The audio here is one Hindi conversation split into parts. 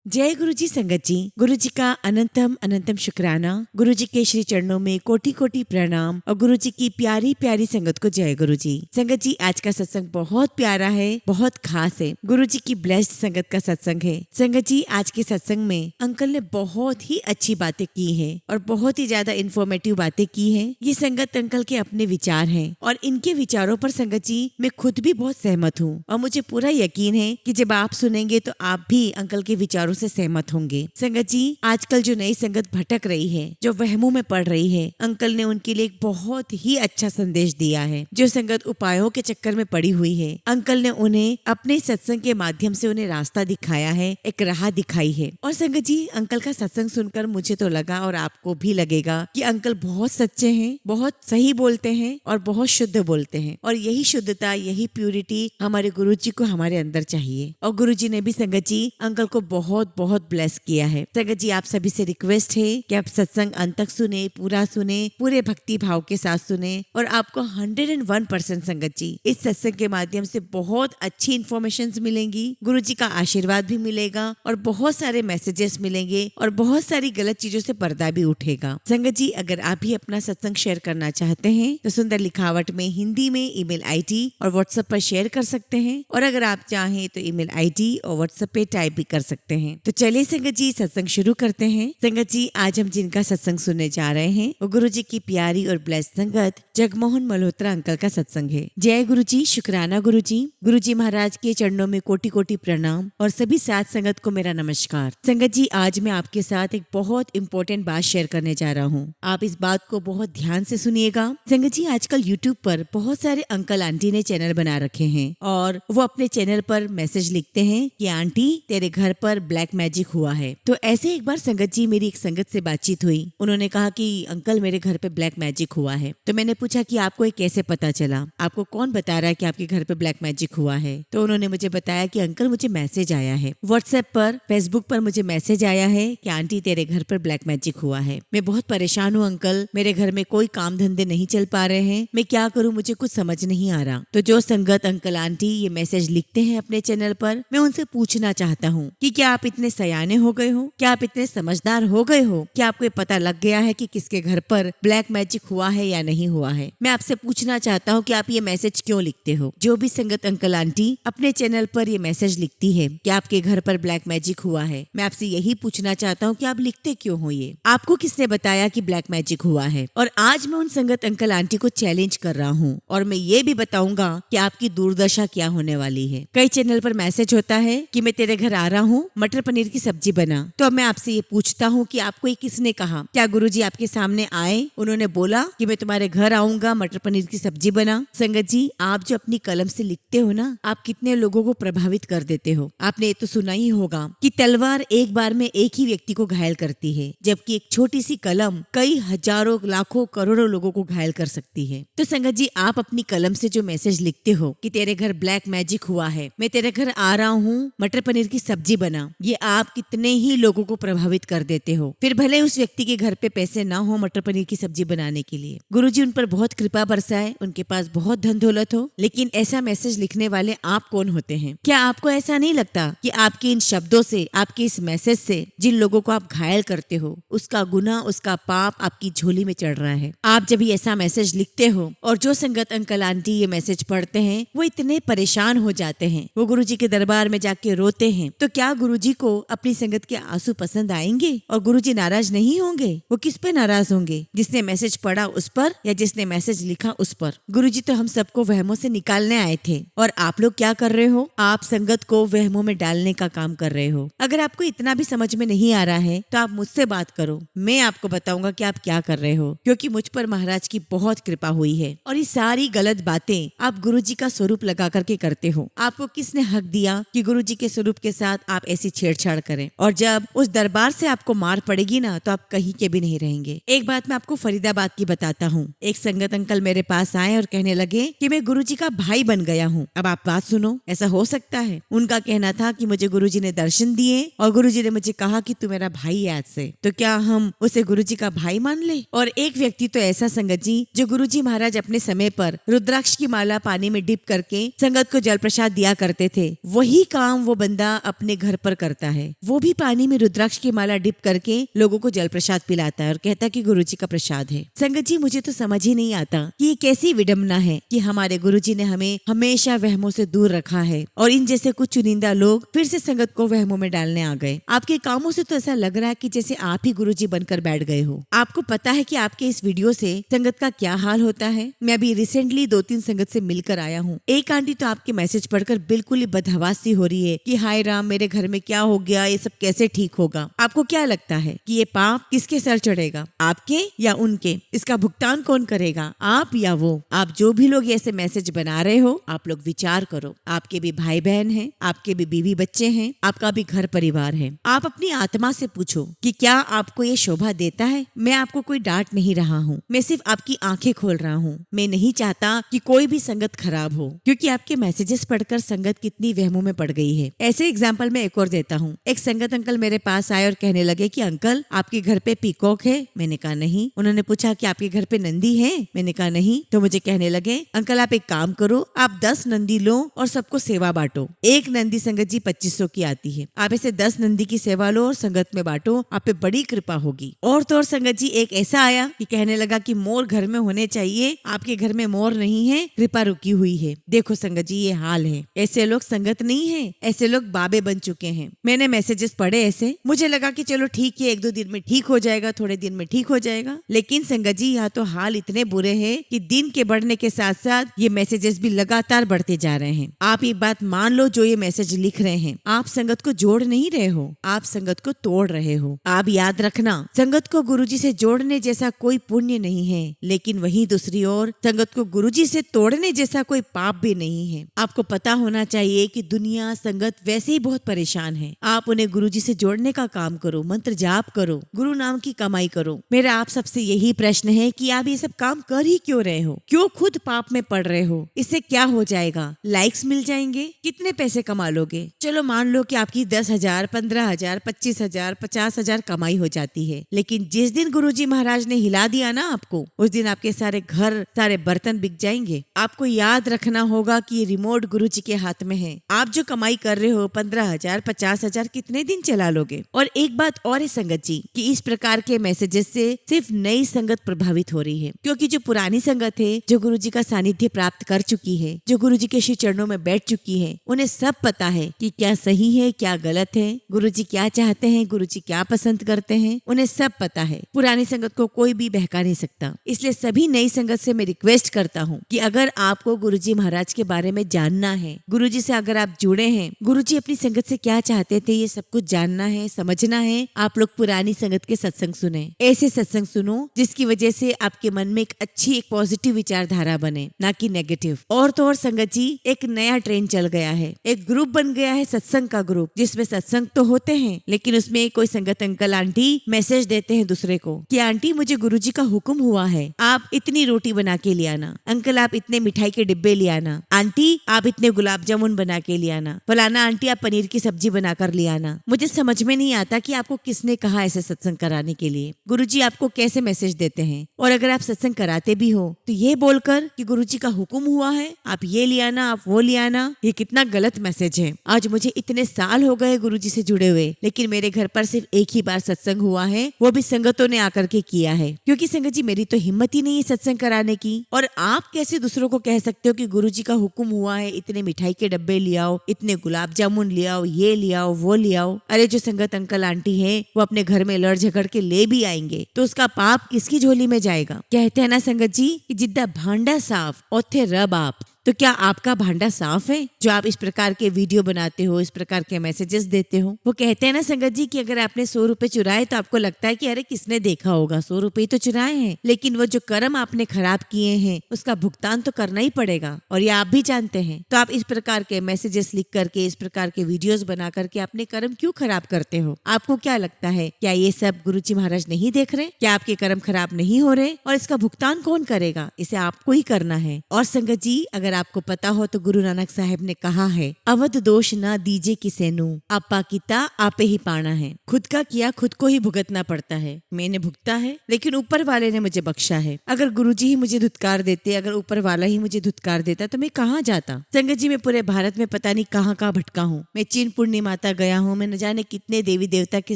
जय गुरु जी संगत जी। गुरु जी का अनंतम अनंतम शुक्राना। गुरु जी के श्री चरणों में कोटि कोटि प्रणाम और गुरु जी की प्यारी प्यारी संगत को जय गुरु जी। संगत जी, आज का सत्संग बहुत प्यारा है, बहुत खास है। गुरु जी की ब्लेस्ड संगत का सत्संग है। संगत जी, आज के सत्संग में अंकल ने बहुत ही अच्छी बातें की है और बहुत ही ज्यादा इन्फॉर्मेटिव बातें की है। ये संगत अंकल के अपने विचार हैं और इनके विचारों पर संगत जी मैं खुद भी बहुत सहमत हूँ और मुझे पूरा यकीन है कि जब आप सुनेंगे तो आप भी अंकल के विचारों से सहमत होंगे। संगत जी, आजकल जो नई संगत भटक रही है, जो वहमों में पड़ रही है, अंकल ने उनके लिए एक बहुत ही अच्छा संदेश दिया है। जो संगत उपायों के चक्कर में पड़ी हुई है, अंकल ने उन्हें अपने सत्संग के माध्यम से उन्हें रास्ता दिखाया है, एक राह दिखाई है। और संगत जी, अंकल का सत्संग सुनकर मुझे तो लगा और आपको भी लगेगा कि अंकल बहुत सच्चे हैं, बहुत सही बोलते हैं और बहुत शुद्ध बोलते हैं। और यही शुद्धता, यही प्यूरिटी हमारे गुरु जी को हमारे अंदर चाहिए। और गुरु जी ने भी संगत जी अंकल को बहुत बहुत ब्लेस किया है। संगत जी, आप सभी से रिक्वेस्ट है कि आप सत्संग अंत तक सुने, पूरा सुने, पूरे भक्ति भाव के साथ सुने और आपको 101% संगत जी इस सत्संग के माध्यम से बहुत अच्छी इन्फॉर्मेशन मिलेंगी, गुरु जी का आशीर्वाद भी मिलेगा और बहुत सारे मैसेजेस मिलेंगे और बहुत सारी गलत चीजों से पर्दा भी उठेगा। संगत जी, अगर आप भी अपना सत्संग शेयर करना चाहते हैं तो सुंदर लिखावट में हिंदी में ईमेल आईडी और व्हाट्सएप पर शेयर कर सकते हैं और अगर आप चाहें तो ईमेल आईडी और व्हाट्सएप पे टाइप भी कर सकते हैं। तो चलिए संगत जी, सत्संग शुरू करते हैं। संगत जी, आज हम जिनका सत्संग सुनने जा रहे हैं वो गुरु जी की प्यारी और ब्लेस्ड संगत जगमोहन मल्होत्रा अंकल का सत्संग है। जय गुरु जी, शुक्राना गुरु जी। गुरु जी महाराज के चरणों में कोटि कोटि प्रणाम और सभी साथ संगत को मेरा नमस्कार। संगत जी, आज मैं आपके साथ एक बहुत इंपॉर्टेंट बात शेयर करने जा रहा हूँ। आप इस बात को बहुत ध्यान से सुनिएगा। संगत जी, आजकल यूट्यूब पर बहुत सारे अंकल आंटी ने चैनल बना रखे हैं और वो अपने चैनल पर मैसेज लिखते हैं कि आंटी तेरे घर पर ब्लैक मैजिक हुआ है। तो ऐसे एक बार संगत जी मेरी एक संगत से बातचीत हुई। उन्होंने कहा कि अंकल मेरे घर पे ब्लैक मैजिक हुआ है। तो मैंने पूछा कि आपको ये कैसे पता चला, आपको कौन बता रहा है कि आपके घर पे ब्लैक मैजिक हुआ है। तो उन्होंने मुझे बताया कि अंकल मुझे मैसेज आया है व्हाट्सएप पर, फेसबुक पर मुझे मैसेज आया है कि आंटी तेरे घर पर ब्लैक मैजिक हुआ है। मैं बहुत परेशान हूँ अंकल, मेरे घर में कोई काम धंधे नहीं चल पा रहे हैं, मैं क्या करूँ, मुझे कुछ समझ नहीं आ रहा। तो जो संगत अंकल आंटी ये मैसेज लिखते हैं अपने चैनल पर, मैं उनसे पूछना चाहता हूँ कि क्या आप इतने सयाने हो गए हो, क्या आप इतने समझदार हो गए हो, क्या आपको ये पता लग गया है कि किसके घर पर ब्लैक मैजिक हुआ है या नहीं हुआ है। मैं आपसे पूछना चाहता हूँ कि आप ये मैसेज क्यों लिखते हो। जो भी संगत अंकल आंटी अपने चैनल पर ये मैसेज लिखती है कि आपके घर पर ब्लैक मैजिक हुआ है, मैं आपसे यही पूछना चाहता हूँ कि आप लिखते क्यों हो। ये आपको किसने बताया कि ब्लैक मैजिक हुआ है। और आज मैं उन संगत अंकल आंटी को चैलेंज कर रहा हूँ और मैं ये भी बताऊंगा कि आपकी दुर्दशा क्या होने वाली है। कई चैनल पर मैसेज होता है कि मैं तेरे घर आ रहा हूँ, मटर पनीर की सब्जी बना। तो अब मैं आपसे ये पूछता हूँ कि आपको ये किसने कहा। क्या गुरुजी आपके सामने आए, उन्होंने बोला कि मैं तुम्हारे घर आऊंगा, मटर पनीर की सब्जी बना। संगत जी, आप जो अपनी कलम से लिखते हो ना, आप कितने लोगों को प्रभावित कर देते हो। आपने ये तो सुना ही होगा कि तलवार एक बार में एक ही व्यक्ति को घायल करती है, जबकि एक छोटी सी कलम कई हजारों लाखों करोड़ों लोगों को घायल कर सकती है। तो संगत जी, आप अपनी कलम से जो मैसेज लिखते हो कि तेरे घर ब्लैक मैजिक हुआ है, मैं तेरे घर आ रहा हूँ, मटर पनीर की सब्जी बना, ये आप कितने ही लोगों को प्रभावित कर देते हो। फिर भले उस व्यक्ति के घर पे पैसे ना हो मटर पनीर की सब्जी बनाने के लिए, गुरुजी उन पर बहुत कृपा बरसाए, उनके पास बहुत धन दौलत हो, लेकिन ऐसा मैसेज लिखने वाले आप कौन होते हैं। क्या आपको ऐसा नहीं लगता कि आपके इन शब्दों से, आपके इस मैसेज से जिन लोगों को आप घायल करते हो, उसका गुनाह, उसका पाप आपकी झोली में चढ़ रहा है। आप जब ये ऐसा मैसेज लिखते हो और जो संगत अंकल आंटी ये मैसेज पढ़ते हैं वो इतने परेशान हो जाते हैं, वो गुरुजी के दरबार में जाके रोते हैं, तो क्या गुरुजी को अपनी संगत के आंसू पसंद आएंगे और गुरुजी नाराज नहीं होंगे। वो किस पे नाराज होंगे, जिसने मैसेज पढ़ा उस पर या जिसने मैसेज लिखा उस पर। गुरुजी तो हम सबको वहमों से निकालने आए थे और आप लोग क्या कर रहे हो, आप संगत को वहमों में डालने का काम कर रहे हो। अगर आपको इतना भी समझ में नहीं आ रहा है तो आप मुझसे बात करो, मैं आपको बताऊंगा कि आप क्या कर रहे हो, क्योंकि मुझ पर महाराज की बहुत कृपा हुई है। और ये सारी गलत बातें आप गुरुजी का स्वरूप लगा करके करते हो। आपको किसने हक दिया कि गुरुजी के स्वरूप के साथ आप ऐसी छेड़छाड़ करें। और जब उस दरबार से आपको मार पड़ेगी ना तो आप कहीं के भी नहीं रहेंगे। एक बात मैं आपको फरीदाबाद की बताता हूँ। एक संगत अंकल मेरे पास आए और कहने लगे कि मैं गुरुजी का भाई बन गया हूँ। अब आप बात सुनो, ऐसा हो सकता है। उनका कहना था कि मुझे गुरुजी ने दर्शन दिए और गुरुजी ने मुझे कहा कि तू मेरा भाई है आज से, तो क्या हम उसे गुरुजी का भाई मान ले। और एक व्यक्ति तो ऐसा संगत जी, जो गुरुजी महाराज अपने समय पर रुद्राक्ष की माला पानी में डिप करके संगत को जल प्रसाद दिया करते थे, वही काम वो बंदा अपने घर पर करता करता है, वो भी पानी में रुद्राक्ष की माला डिप करके लोगों को जल प्रसाद पिलाता है और कहता है कि गुरुजी का प्रसाद है। संगत जी, मुझे तो समझ ही नहीं आता कि ये कैसी विडम्बना है कि हमारे गुरुजी ने हमें हमेशा वहमों से दूर रखा है और इन जैसे कुछ चुनिंदा लोग फिर से संगत को वहमों में डालने आ गए। आपके कामों से तो ऐसा लग रहा है कि जैसे आप ही गुरुजी बनकर बैठ गए हो। आपको पता है कि आपके इस वीडियो से संगत का क्या हाल होता है। मैं अभी रिसेंटली 2-3 संगत से मिलकर आया हूँ। एक आंटी तो आपके मैसेज पढ़कर बिल्कुल ही बदहवास सी हो रही है कि हाय राम, मेरे घर में क्या हो गया, ये सब कैसे ठीक होगा। आपको क्या लगता है कि ये पाप किसके सर चढ़ेगा, आपके या उनके? इसका भुगतान कौन करेगा, आप या वो? आप जो भी लोग ऐसे मैसेज बना रहे हो, आप लोग विचार करो। आपके भी भाई बहन हैं, आपके भी बीवी बच्चे हैं, आपका भी घर परिवार है। आप अपनी आत्मा से पूछो कि क्या आपको ये शोभा देता है। मैं आपको कोई डांट नहीं रहा हूँ, मैं सिर्फ आपकी आंखें खोल रहा हूँ। मैं नहीं चाहता कि कोई भी संगत खराब हो, क्योंकि आपके मैसेजेस पढ़कर संगत कितनी वहमों में पड़ गई है। ऐसे एग्जाम्पल मैं एक और देता हूँ। एक संगत अंकल मेरे पास आए और कहने लगे कि अंकल, आपके घर पे पीकॉक है। मैंने कहा नहीं। उन्होंने पूछा कि आपके घर पे नंदी है। मैंने कहा नहीं। तो मुझे कहने लगे, अंकल आप एक काम करो, आप 10 नंदी लो और सबको सेवा बांटो। एक नंदी संगत जी 2500 की आती है। आप ऐसे 10 नंदी की सेवा लो और संगत में बांटो, आप पे बड़ी कृपा होगी। और तो और संगत जी एक ऐसा आया कि कहने लगा कि मोर घर में होने चाहिए, आपके घर में मोर नहीं है, कृपा रुकी हुई है। देखो संगत जी, ये हाल है। ऐसे लोग संगत नहीं है, ऐसे लोग बाबे बन चुके हैं। मैंने मैसेजेस पढ़े ऐसे, मुझे लगा कि चलो ठीक है, 1-2 दिन में ठीक हो जाएगा, थोड़े दिन में ठीक हो जाएगा। लेकिन संगत जी, यहाँ तो हाल इतने बुरे हैं कि दिन के बढ़ने के साथ साथ ये मैसेजेस भी लगातार बढ़ते जा रहे हैं। आप एक बात मान लो, जो ये मैसेज लिख रहे हैं, आप संगत को जोड़ नहीं रहे हो, आप संगत को तोड़ रहे हो। आप याद रखना, संगत को गुरुजी से जोड़ने जैसा कोई पुण्य नहीं है, लेकिन वहीं दूसरी ओर संगत को गुरुजी से तोड़ने जैसा कोई पाप भी नहीं है। आपको पता होना चाहिए कि दुनिया, संगत वैसे ही बहुत परेशान है। आप उन्हें गुरुजी से जोड़ने का काम करो, मंत्र जाप करो, गुरु नाम की कमाई करो। मेरा आप सबसे यही प्रश्न है कि आप ये सब काम कर ही क्यों रहे हो? क्यों खुद पाप में पड़ रहे हो? इससे क्या हो जाएगा? लाइक्स मिल जाएंगे? कितने पैसे कमा लोगे? चलो मान लो कि आपकी 10,000, 15,000, 25,000, 50,000 कमाई हो जाती है, लेकिन जिस दिन गुरुजी महाराज ने हिला दिया ना आपको, उस दिन आपके सारे घर, सारे बर्तन बिक जाएंगे। आपको याद रखना होगा कि ये रिमोट गुरुजी के हाथ में है। आप जो कमाई कर रहे हो 15,000, 50,000 कितने दिन चला लोगे? और एक बात और है संगत जी, कि इस प्रकार के मैसेजेस से सिर्फ नई संगत प्रभावित हो रही है, क्योंकि जो पुरानी संगत है, जो गुरुजी का सानिध्य प्राप्त कर चुकी है, जो गुरुजी के श्री चरणों में बैठ चुकी है, उन्हें सब पता है कि क्या सही है, क्या गलत है, गुरुजी क्या चाहते हैं, गुरुजी क्या पसंद करते हैं, उन्हें सब पता है। पुरानी संगत को कोई भी बहका नहीं सकता। इसलिए सभी नई संगत से मैं रिक्वेस्ट करता हूँ कि अगर आपको गुरुजी महाराज के बारे में जानना है, गुरुजी से अगर आप जुड़े हैं, गुरुजी अपनी संगत से क्या चाहते थे, ये सब कुछ जानना है, समझना है, आप लोग पुरानी संगत के सत्संग सुने। ऐसे सत्संग सुनो जिसकी वजह से आपके मन में एक अच्छी, एक पॉजिटिव विचारधारा बने, ना कि नेगेटिव। और तो और संगत जी, एक नया ट्रेंड चल गया है, एक ग्रुप बन गया है, सत्संग का ग्रुप, जिसमें सत्संग तो होते हैं, लेकिन उसमें कोई संगत अंकल आंटी मैसेज देते हैं दूसरे को कि आंटी मुझे गुरुजी का हुक्म हुआ है, आप इतनी रोटी बना के ले आना, अंकल आप इतने मिठाई के डिब्बे ले आना, आंटी आप इतने गुलाब जामुन बना के ले आना, फलाना आंटी आप पनीर की सब्जी बनाकर ले आना। मुझे समझ में नहीं आता कि आपको किसने कहा ऐसे सत्संग कराने के लिए। गुरुजी आपको कैसे मैसेज देते हैं? और अगर आप सत्संग कराते भी हो तो ये बोलकर कि गुरुजी का हुक्म हुआ है, आप ये ले आना, आप वो ले आना, ये कितना गलत मैसेज है। आज मुझे इतने साल हो गए गुरुजी से जुड़े हुए, लेकिन मेरे घर पर सिर्फ एक ही बार सत्संग हुआ है, वो भी संगतों ने आकर के किया है, क्योंकि संगत जी मेरी तो हिम्मत ही नहीं है सत्संग कराने की। और आप कैसे दूसरों को कह सकते हो कि गुरुजी का हुक्म हुआ है, इतने मिठाई के डब्बे ले आओ, इतने गुलाब जामुन ले आओ, ये ले आओ, वो ले आओ। अरे जो संगत अंकल आंटी है, वो अपने घर में लड़ झगड़ के ले भी आएंगे, तो उसका पाप किसकी झोली में जाएगा? कहते हैं ना संगत जी कि जिद्दा भांडा साफ ओथे रब आप। तो क्या आपका भांडा साफ है जो आप इस प्रकार के वीडियो बनाते हो, इस प्रकार के मैसेजेस देते हो? वो कहते हैं ना संगत जी कि अगर आपने 100 रुपए चुराए तो आपको लगता है कि अरे किसने देखा होगा, 100 रुपए तो चुराए हैं, लेकिन वो जो कर्म आपने खराब किए हैं उसका भुगतान तो करना ही पड़ेगा, और ये आप भी जानते हैं। तो आप इस प्रकार के मैसेजेस लिख करके, इस प्रकार के वीडियोस बना करके अपने कर्म क्यों खराब करते हो? आपको क्या लगता है, क्या ये सब गुरुजी महाराज नहीं देख रहे? क्या आपके कर्म खराब नहीं हो रहे? और इसका भुगतान कौन करेगा? इसे आपको ही करना है। और संगत जी, अगर आपको पता हो तो गुरु नानक साहब ने कहा है, अवध दोष ना दीजे किसे नू, आपा किता आपे ही पाना है। खुद का किया खुद को ही भुगतना पड़ता है। मैंने भुगता है, लेकिन ऊपर वाले ने मुझे बख्शा है। अगर गुरुजी ही मुझे धुतकार देते, अगर ऊपर वाला ही मुझे धुतकार देता तो मैं कहाँ जाता। संगत जी, मैं पूरे भारत में पता नहीं कहाँ कहाँ भटका हूँ। मैं चिंतपूर्णी माता गया हूँ, मैं न जाने कितने देवी देवता के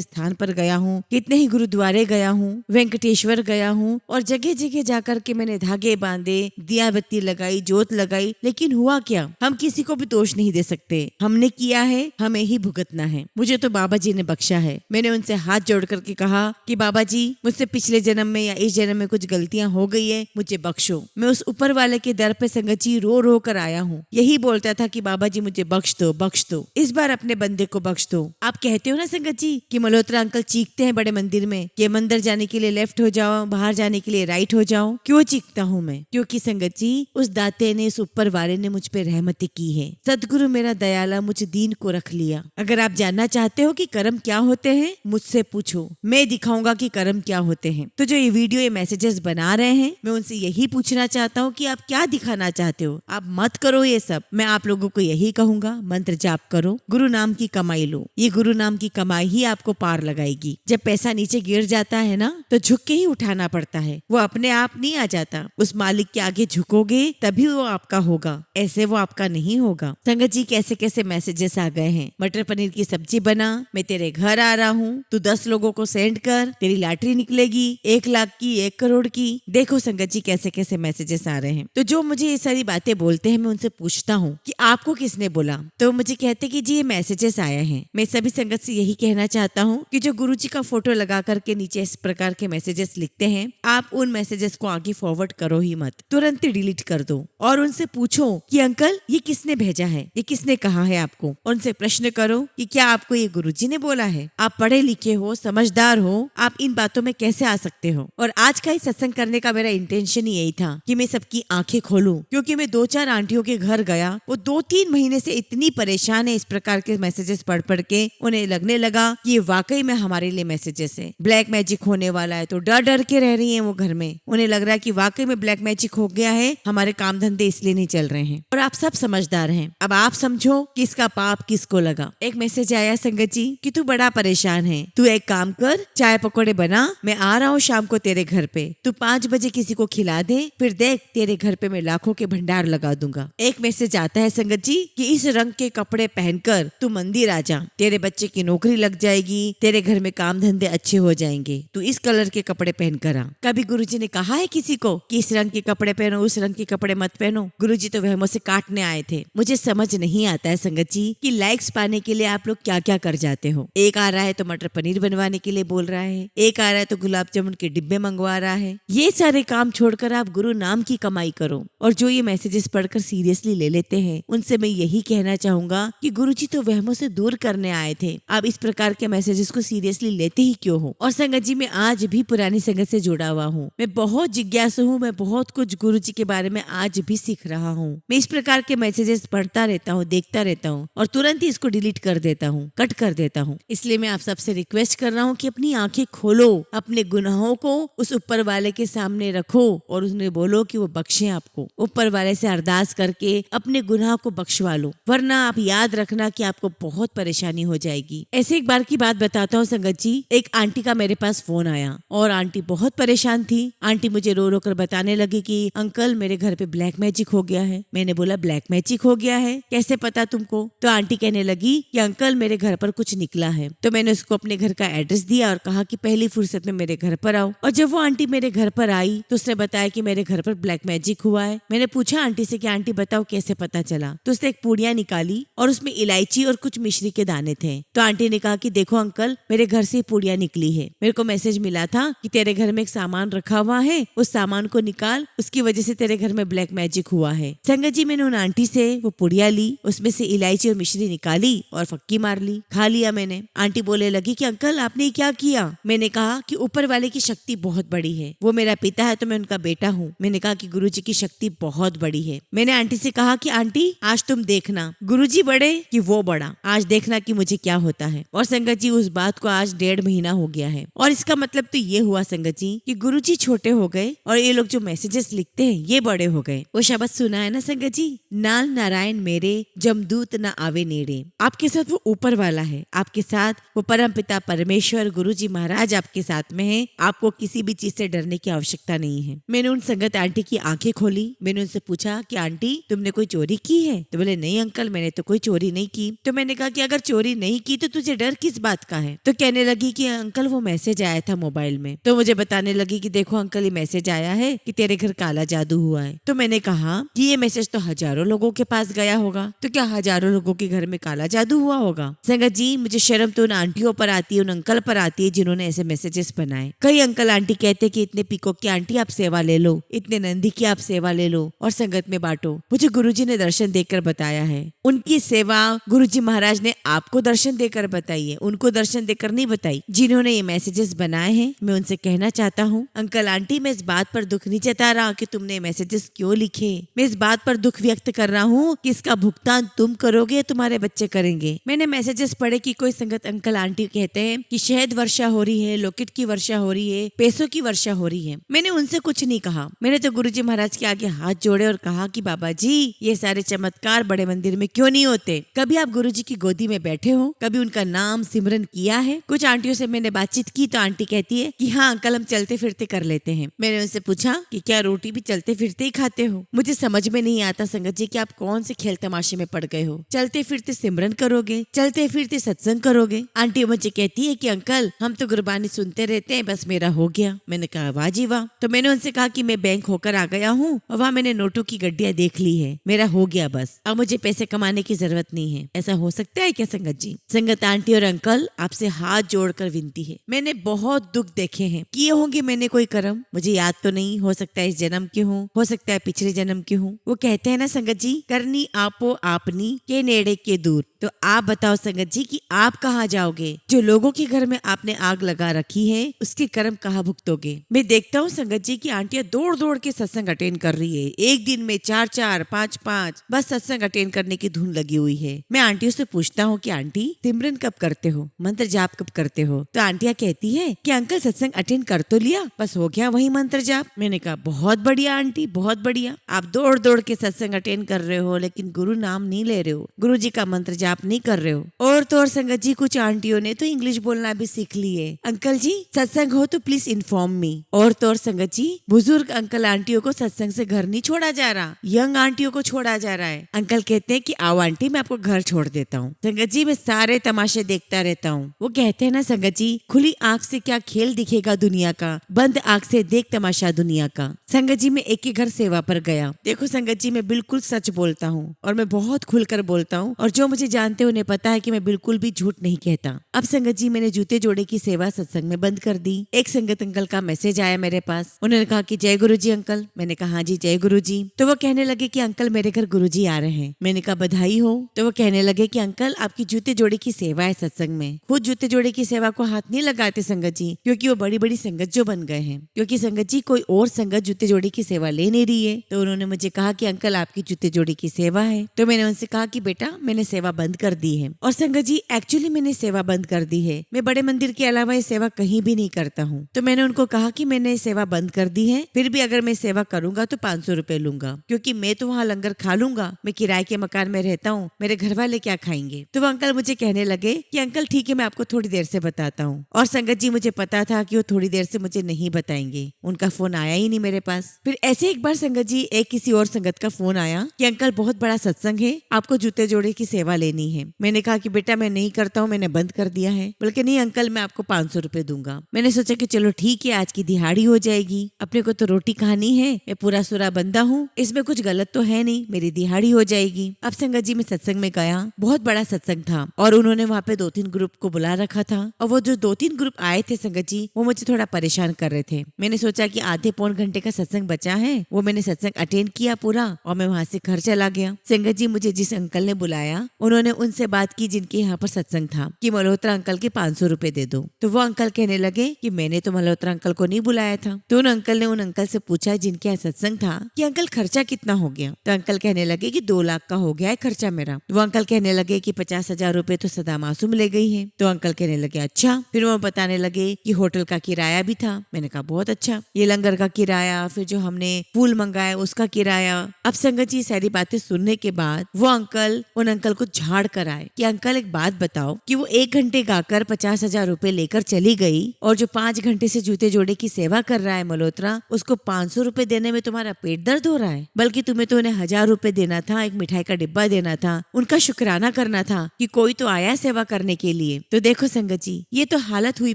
स्थान पर गया हूँ, कितने ही गुरुद्वारे गया हूँ, वेंकटेश्वर गया हूँ, और जगह जगह जाकर के मैंने धागे बांधे, दिया बत्ती लगाई, जोत लगाई, लेकिन हुआ क्या? हम किसी को भी दोष नहीं दे सकते। हमने किया है, हमें ही भुगतना है। मुझे तो बाबा जी ने बख्शा है। मैंने उनसे हाथ जोड़ करके कहा कि बाबा जी, मुझसे पिछले जन्म में या इस जन्म में कुछ गलतियां हो गई है, मुझे बख्शो। मैं उस ऊपर वाले के दर पे संगत जी रो रो कर आया हूँ। यही बोलता था कि बाबा जी मुझे बख्श दो, बख्श दो, इस बार अपने बंदे को बख्श दो। आप कहते हो ना संगत जी कि मल्होत्रा अंकल चीखते हैं बड़े मंदिर में कि मंदिर जाने के लिए लेफ्ट हो जाओ, बाहर जाने के लिए राइट हो जाओ। क्यों चीखता हूँ मैं? क्योंकि संगत जी, उस दाते ने, उस ऊपर वाले ने मुझ पे रहमत की है। सदगुरु मेरा दयाला मुझ दीन को रख लिया। अगर आप जानना चाहते हो कि कर्म क्या होते हैं, मुझसे पूछो, मैं दिखाऊंगा कि कर्म क्या होते हैं। तो जो ये वीडियो, ये मैसेजेस बना रहे हैं, मैं उनसे यही पूछना चाहता हूँ कि आप क्या दिखाना चाहते हो। आप मत करो ये सब। मैं आप लोगों को यही कहूंगा, मंत्र जाप करो, गुरु नाम की कमाई लो। ये गुरु नाम की कमाई ही आपको पार लगाएगी। जब पैसा नीचे गिर जाता है ना, तो झुक के ही उठाना पड़ता है। वो अपने आप नहीं आ जाता। उस मालिक के आगे झुकोगे तभी वो आपका होगा, ऐसे वो आपका नहीं होगा। संगत जी, कैसे कैसे मैसेजेस आ गए हैं। मटर पनीर की सब्जी बना, मैं तेरे घर आ रहा हूँ, तू 10 लोगों को सेंड कर, तेरी लॉटरी निकलेगी 1 लाख की, 1 करोड़ की। देखो संगत जी, कैसे कैसे मैसेजेस आ रहे हैं। तो जो मुझे ये सारी बातें बोलते हैं, मैं उनसे पूछता हूँ कि आपको किसने बोला। तो मुझे कहते कि जी ये मैसेजेस आए हैं। मैं सभी संगत से यही कहना चाहता हूँ कि जो गुरु जी का फोटो लगा करके नीचे इस प्रकार के मैसेजेस लिखते हैं, आप उन मैसेजेस को आगे फॉरवर्ड करो ही मत, तुरंत ही डिलीट कर दो। और उनसे पूछो कि अंकल ये किसने भेजा है, ये किसने कहा है आपको। उनसे प्रश्न करो कि क्या आपको ये गुरुजी ने बोला है। आप पढ़े लिखे हो, समझदार हो, आप इन बातों में कैसे आ सकते हो। और आज का ही सत्संग करने का मेरा इंटेंशन ही यही था कि मैं सबकी आंखें खोलूं, क्योंकि मैं 2-4 आंटियों के घर गया, वो 2-3 महीने से इतनी परेशान है इस प्रकार के मैसेजेस पढ़ पढ़ के। उन्हें लगने लगा कि ये वाकई में हमारे लिए मैसेजेस है, ब्लैक मैजिक होने वाला है। तो डर डर के रह रही है वो घर में। उन्हें लग रहा है कि वाकई में ब्लैक मैजिक हो गया है, हमारे काम धंधे इसलिए नहीं चल रहे हैं। और आप सब समझदार हैं। अब आप समझो किसका पाप किसको लगा। एक मैसेज आया संगत जी कि तू बड़ा परेशान है, तू एक काम कर, चाय पकौड़े बना, मैं आ रहा हूँ शाम को तेरे घर पे, तू 5 बजे किसी को खिला दे, फिर देख तेरे घर पे मैं लाखों के भंडार लगा दूंगा। एक मैसेज आता है संगत जी कि इस रंग के कपड़े पहनकर तू मंदिर आ जा, तेरे बच्चे की नौकरी लग जाएगी, तेरे घर में काम धंधे अच्छे हो जाएंगे, तू इस कलर के कपड़े पहन कर आ। कभी गुरुजी ने कहा है किसी को कि इस रंग के कपड़े पहनो, उस रंग के कपड़े मत पहनो। गुरुजी तो वहमों से काटने आए थे। मुझे समझ नहीं आता है संगत जी कि लाइक्स पाने के लिए आप लोग क्या क्या कर जाते हो। एक आ रहा है तो मटर पनीर बनवाने के लिए बोल रहा है, एक आ रहा है तो गुलाब जामुन के डिब्बे मंगवा रहा है। ये सारे काम छोड़कर आप गुरु नाम की कमाई करो। और जो ये मैसेजेस पढ़कर सीरियसली ले लेते हैं, उनसे मैं यही कहना चाहूंगा कि गुरुजी तो वहमों से दूर करने आए थे, आप इस प्रकार के मैसेजेस को सीरियसली लेते ही क्यों हो। और संगत जी, मैं आज भी पुरानी संगत से जुड़ा हुआ हूँ। मैं बहुत जिज्ञासु हूँ, मैं बहुत कुछ गुरुजी के बारे में आज भी सीख रहा हूँ। मैं इस प्रकार के मैसेजेस पढ़ता रहता हूँ, देखता रहता हूँ और तुरंत ही इसको डिलीट कर देता हूँ, कट कर देता हूँ। इसलिए मैं आप सबसे रिक्वेस्ट कर रहा हूँ कि अपनी आंखें खोलो, अपने गुनाहों को उस ऊपर वाले के सामने रखो और उसने बोलो कि वो बख्शे आपको। ऊपर वाले से अरदास करके अपने गुनाह को बख्शवा लो, वरना आप याद रखना कि आपको बहुत परेशानी हो जाएगी। ऐसे एक बार की बात बताता हूँ संगत जी। एक आंटी का मेरे पास फोन आया और आंटी बहुत परेशान थी। आंटी मुझे रो रो कर बताने लगी कि अंकल मेरे घर पे ब्लैक मैजिक हो गया है। मैंने बोला ब्लैक मैजिक हो गया है, कैसे पता तुमको? तो आंटी कहने लगी कि अंकल मेरे घर पर कुछ निकला है। तो मैंने उसको अपने घर का एड्रेस दिया और कहा कि पहली फुर्सत में मेरे घर पर आओ। और जब वो आंटी मेरे घर पर आई तो उसने बताया कि मेरे घर पर ब्लैक मैजिक हुआ है। मैंने पूछा आंटी से कि आंटी बताओ कैसे पता चला। तो उसने एक पूड़ियाँ निकाली और उसमें इलायची और कुछ मिश्री के दाने थे। तो आंटी ने कहा कि देखो अंकल, मेरे घर से पूड़ियाँ निकली है, मेरे को मैसेज मिला था कि तेरे घर में एक सामान रखा हुआ है, उस सामान को निकाल, उसकी वजह से तेरे घर में ब्लैक मैजिक हुआ है। संगत जी, मैंने उन आंटी से वो पुड़िया ली, उसमें से इलायची और मिश्री निकाली और फक्की मार ली, खा लिया मैंने। आंटी बोले लगी कि अंकल आपने क्या किया? मैंने कहा कि ऊपर वाले की शक्ति बहुत बड़ी है, वो मेरा पिता है तो मैं उनका बेटा हूँ। मैंने कहा कि गुरुजी की शक्ति बहुत बड़ी है। मैंने आंटी से कहा कि आंटी आज तुम देखना गुरुजी बड़े कि वो बड़ा, आज देखना कि मुझे क्या होता है। और संगत जी, उस बात को आज 1.5 महीना हो गया है। और इसका मतलब तो ये हुआ संगत जी कि गुरुजी छोटे हो गए और ये लोग जो मैसेजेस लिखते हैं ये बड़े हो गए। वो शब्द सुना है ना संगत जी, नाल नारायण मेरे जमदूत न आवे नेड़े। आपके साथ वो ऊपर वाला है, आपके साथ वो परम पिता परमेश्वर गुरुजी महाराज आपके साथ में है। आपको किसी भी चीज से डरने की आवश्यकता नहीं है। मैंने उन संगत आंटी की आंखें खोली। मैंने उनसे पूछा कि आंटी तुमने कोई चोरी की है? तो बोले नहीं अंकल, मैंने तो कोई चोरी नहीं की। तो मैंने कहा कि अगर चोरी नहीं की तो तुझे डर किस बात का है? तो कहने लगी कि अंकल वो मैसेज आया था मोबाइल में। तो मुझे बताने लगी कि देखो अंकल, ये मैसेज आया है कि तेरे घर काला जादू हुआ है। तो मैंने कहा कि ये मैसेज तो हजारों लोगों के पास गया होगा, तो क्या हजारों लोगों के घर में काला जादू हुआ होगा? संगत जी, मुझे शर्म तो उन आंटियों पर आती है, उन अंकल पर आती है जिन्होंने ऐसे मैसेजेस बनाए। कई अंकल आंटी कहते कि इतने पीकॉक की आंटी आप सेवा ले लो, इतने नंदी की आप सेवा ले लो और संगत में बांटो। मुझे गुरुजी ने दर्शन देकर बताया है। उनकी सेवा गुरुजी महाराज ने आपको दर्शन देकर बताई है, उनको दर्शन देकर नहीं बताई। जिन्होंने ये मैसेजेस बनाए हैं, मैं उनसे कहना चाहता हूँ अंकल आंटी, मैं इस बात पर दुख नहीं जता रहा कि तुमने मैसेजेस क्यों लिखे। मैं इस बात पर दुख व्यक्त कर रहा हूँ कि इसका भुगतान तुम करोगे, तुम्हारे बच्चे करेंगे। मैंने मैसेजेस पढ़े कि कोई संगत अंकल आंटी कहते हैं कि शहद वर्षा हो रही है, लॉकेट की वर्षा हो रही है, पैसों की वर्षा हो रही है। मैंने उनसे कुछ नहीं कहा। मैंने तो गुरुजी महाराज के आगे हाथ जोड़े और कहा कि बाबा जी, ये सारे चमत्कार बड़े मंदिर में क्यों नहीं होते? कभी आप गुरुजी की गोदी में बैठे हो, कभी उनका नाम सिमरन किया है? कुछ आंटियों से मैंने बातचीत की तो आंटी कहती है कि हाँ अंकल, हम चलते फिरते कर लेते हैं। मैंने उनसे पूछा कि क्या रोटी भी चलते फिरते ही खाते हो? मुझे समझ में नहीं आता संगत जी कि आप कौन से खेल तमाशे में पड़ गए हो। चलते फिरते सिमरन करोगे, चलते फिरते सत्संग करोगे। आंटी मुझे कहती है कि अंकल, हम तो गुरबानी सुनते रहते हैं, बस मेरा हो गया। मैंने कहा वाह जी वाह। तो मैंने उनसे कहा कि मैं बैंक होकर आ गया हूँ और वहाँ मैंने नोटों की गड्डियां देख ली है, मेरा हो गया बस, अब मुझे पैसे कमाने की जरूरत नहीं है। ऐसा हो सकता है क्या संगत जी? संगत आंटी और अंकल, आपसे हाथ जोड़कर विनती है। मैंने बहुत दुख देखे हैं, किए होंगे मैंने कोई कर्म, मुझे याद तो नहीं, हो सकता है इस जन्म के हूँ, हो सकता है पिछले जन्म के हूँ। वो कहते हैं ना संगत जी, करनी आपो आपनी के नेड़े के दूर। तो आप बताओ संगत जी कि आप कहाँ जाओगे? जो लोगों के घर में आपने आग लगा रखी है, उसके कर्म कहाँ भुगतोगे? मैं देखता हूँ संगत जी की आंटियां दौड़ दौड़ के सत्संग अटेंड कर रही है। एक दिन में 4-4, 5-5 बस सत्संग अटेंड करने की धुन लगी हुई है। मैं आंटियों से पूछता हूँ कि आंटी, सिमरन कब करते हो, मंत्र जाप कब करते हो? तो आंटियां कहती है कि अंकल सत्संग अटेंड कर तो लिया, बस हो गया वही मंत्र जाप। मैंने कहा बहुत बढ़िया आंटी, बहुत बढ़िया, आप दौड़ दौड़ के सत्संग अटेंड कर रहे हो लेकिन गुरु नाम नहीं ले रहे हो, गुरु जी का मंत्र जाप नहीं कर रहे हो। और तो और संगत जी, कुछ आंटियों ने तो इंग्लिश बोलना भी सीख ली है। अंकल जी सत्संग हो तो प्लीज इन्फॉर्म मी। और तो और संगत जी, बुजुर्ग अंकल आंटियों को सत्संग से घर नहीं छोड़ा जा रहा, यंग आंटियों को छोड़ा जा रहा है। अंकल कहते हैं कि आओ आंटी, मैं आपको घर छोड़ देता हूँ। संगत जी, मैं सारे तमाशे देखता रहता हूँ। वो कहते हैं ना संगत जी, खुली आंख से क्या खेल दिखेगा दुनिया का, बंद आंख से देख तमाशा दुनिया का। संगत जी, मैं एक के घर सेवा पर गया। देखो संगत जी, मैं बिल्कुल सच बोलता हूँ और मैं बहुत खुलकर बोलता हूँ, और जो मुझे जानते उन्हें पता है कि मैं बिल्कुल भी झूठ नहीं कहता। अब संगत जी, मैंने जूते जोड़े की सेवा सत्संग में बंद कर दी। एक संगत अंकल का मैसेज आया मेरे पास। उन्होंने कहा कि जय गुरु जी अंकल। मैंने कहा हाँ जी जय गुरु जी। तो वो कहने लगे कि अंकल मेरे घर गुरु जी आ रहे हैं। मैंने कहा बधाई हो। तो वो कहने लगे कि अंकल आपकी जूते जोड़े की सेवा है सत्संग में। खुद जूते जोड़े की सेवा को हाथ नहीं लगाते संगत जी, क्योंकि वो बड़ी बड़ी संगत जो बन गए हैं। क्योंकि संगत जी, कोई और संगत जूते जोड़े की सेवा ले नहीं रही है। तो उन्होंने मुझे कहा कि अंकल आपकी जूते जोड़े की सेवा है। तो मैंने उनसे कहा कि बेटा मैंने सेवा बंद कर दी है। और संगत जी, एक्चुअली मैंने सेवा बंद कर दी है। मैं बड़े मंदिर के अलावा ये सेवा कहीं भी नहीं करता हूँ। तो मैंने उनको कहा कि मैंने सेवा बंद कर दी है, फिर भी अगर मैं सेवा करूंगा तो 500 रुपए लूंगा, क्योंकि मैं तो वहाँ लंगर खा लूंगा। मैं किराए के मकान में रहता हूँ, मेरे घर वाले क्या खाएंगे? तो वो अंकल मुझे कहने लगे कि अंकल ठीक है, मैं आपको थोड़ी देर से बताता हूँ। और संगत जी, मुझे पता था कि वो थोड़ी देर से मुझे नहीं बताएंगे। उनका फोन आया ही नहीं मेरे पास। फिर ऐसे एक बार संगत जी, एक किसी और संगत का फोन आया कि अंकल बहुत बड़ा सत्संग है, आपको जूते जोड़े की सेवा लेनी है। मैंने कहा कि बेटा मैं नहीं करता हूँ, मैंने बंद कर दिया है। बल्कि नहीं अंकल, मैं आपको 500 रुपए दूंगा। मैंने सोचा कि चलो ठीक है, आज की दिहाड़ी हो जाएगी, अपने को तो रोटी खानी है, मैं पूरा सुरा बंदा हूँ, इसमें कुछ गलत तो है नहीं, मेरी दिहाड़ी हो जाएगी। अब संगत जी, मैं सत्संग में गया। बहुत बड़ा सत्संग था और उन्होंने वहाँ पे 2-3 ग्रुप को बुला रखा था। और वो जो 2-3 ग्रुप आए थे संगत जी, वो मुझे थोड़ा परेशान कर रहे थे। मैंने सोचा कि आधे पौन घंटे का सत्संग बचा है, वो मैंने सत्संग अटेंड किया पूरा और मैं वहाँ से घर चला गया। संगत जी, मुझे जिस अंकल ने बुलाया, उन्होंने उनसे बात की जिनके यहाँ पर सत्संग था कि मल्होत्रा अंकल के 500 रुपए दे दो। तो वो अंकल कहने लगे कि मैंने तो मल्होत्रा अंकल को नहीं बुलाया था। तो उन अंकल ने उन अंकल से पूछा जिनके यहाँ सत्संग था कि अंकल खर्चा कितना हो गया? तो अंकल कहने लगे कि 2 लाख का हो गया है खर्चा मेरा। वो अंकल कहने लगे कि 50,000 रुपए तो सदा मासूम ले गई है। तो अंकल कहने लगे अच्छा। फिर वो बताने लगे कि होटल का किराया भी था। मैंने कहा बहुत अच्छा, ये लंगर का किराया, फिर जो हमने फूल मंगाया उसका किराया। अब संगत जी सारी बातें सुनने के बाद वो अंकल उन अंकल को झाड़ कर आए कि अंकल एक बात बताओ कि वो 1 घंटे गाकर 50,000 रुपए लेकर चली गई और जो 5 घंटे से जूते जोड़े की सेवा कर रहा है मल्होत्रा, उसको 500 रुपए देने में तुम्हारा पेट दर्द हो रहा है। बल्कि तुम्हें तो उन्हें 1,000 रुपए देना था, एक मिठाई का डिब्बा देना था, उनका शुक्राना करना था कि कोई तो आया सेवा करने के लिए। तो देखो संगत जी, ये तो हालत हुई